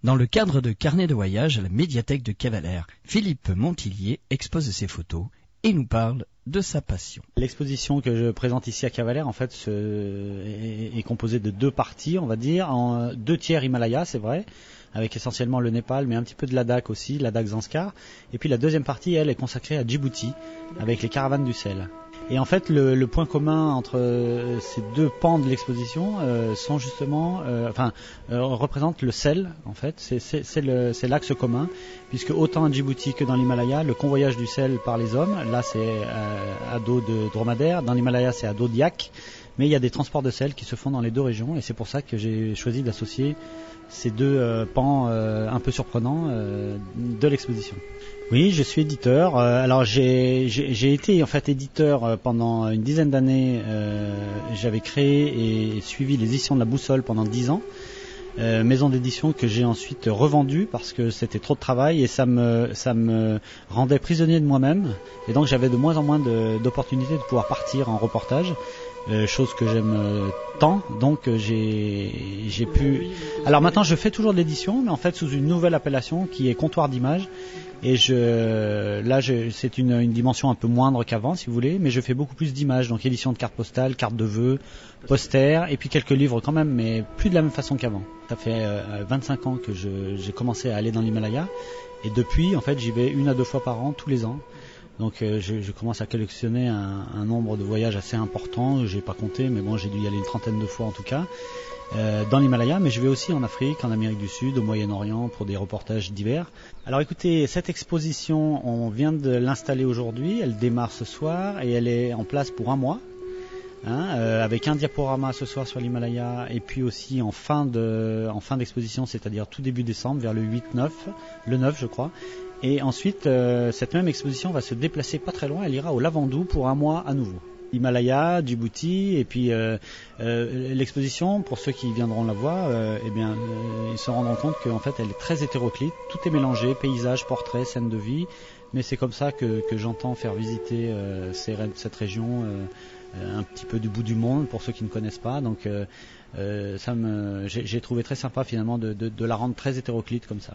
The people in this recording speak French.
Dans le cadre de carnet de voyage à la médiathèque de Cavalère, Philippe Montillier expose ses photos et nous parle de sa passion. L'exposition que je présente ici à Cavalère, en fait, est composée de deux parties, on va dire, en 2/3 Himalaya, c'est vrai, avec essentiellement le Népal, mais un petit peu de Ladakh aussi, Ladakh Zanskar. Et puis la deuxième partie, elle, est consacrée à Djibouti, avec les caravanes du sel. Et en fait, le point commun entre ces deux pans de l'exposition sont justement, représentent le sel. En fait, c'est l'axe commun, puisque autant à Djibouti que dans l'Himalaya, le convoyage du sel par les hommes, là c'est à dos de dromadaire, dans l'Himalaya c'est à dos de yak, mais il y a des transports de sel qui se font dans les deux régions, et c'est pour ça que j'ai choisi d'associer ces deux pans un peu surprenants de l'exposition. Oui, je suis éditeur. Alors j'ai été en fait éditeur pendant une dizaine d'années. J'avais créé et suivi les éditions de la Boussole pendant 10 ans. Maison d'édition que j'ai ensuite revendue parce que c'était trop de travail et ça me rendait prisonnier de moi-même. Et donc j'avais de moins en moins d'opportunités de pouvoir partir en reportage. Chose que j'aime tant, donc j'ai pu... Alors maintenant je fais toujours de l'édition, mais en fait sous une nouvelle appellation qui est comptoir d'images, et c'est une dimension un peu moindre qu'avant si vous voulez, mais je fais beaucoup plus d'images, donc édition de cartes postales, cartes de vœux, posters, et puis quelques livres quand même, mais plus de la même façon qu'avant. Ça fait 25 ans que j'ai commencé à aller dans l'Himalaya, et depuis en fait j'y vais 1 à 2 fois par an, tous les ans. Donc je commence à collectionner un nombre de voyages assez important, j'ai pas compté, mais bon j'ai dû y aller une 30aine de fois en tout cas, dans l'Himalaya, mais je vais aussi en Afrique, en Amérique du Sud, au Moyen-Orient pour des reportages divers. Alors écoutez, cette exposition, on vient de l'installer aujourd'hui, elle démarre ce soir et elle est en place pour 1 mois. Avec un diaporama ce soir sur l'Himalaya et puis aussi en fin d'exposition, c'est-à-dire tout début décembre, vers le 8-9, le 9 je crois. Et ensuite, cette même exposition va se déplacer pas très loin, elle ira au Lavandou pour 1 mois à nouveau. Himalaya, Djibouti, et puis l'exposition, pour ceux qui viendront la voir, ils se rendront compte qu'en fait elle est très hétéroclite, tout est mélangé, paysages, portraits, scènes de vie, mais c'est comme ça que j'entends faire visiter cette région un petit peu du bout du monde pour ceux qui ne connaissent pas, donc j'ai trouvé très sympa finalement de la rendre très hétéroclite comme ça.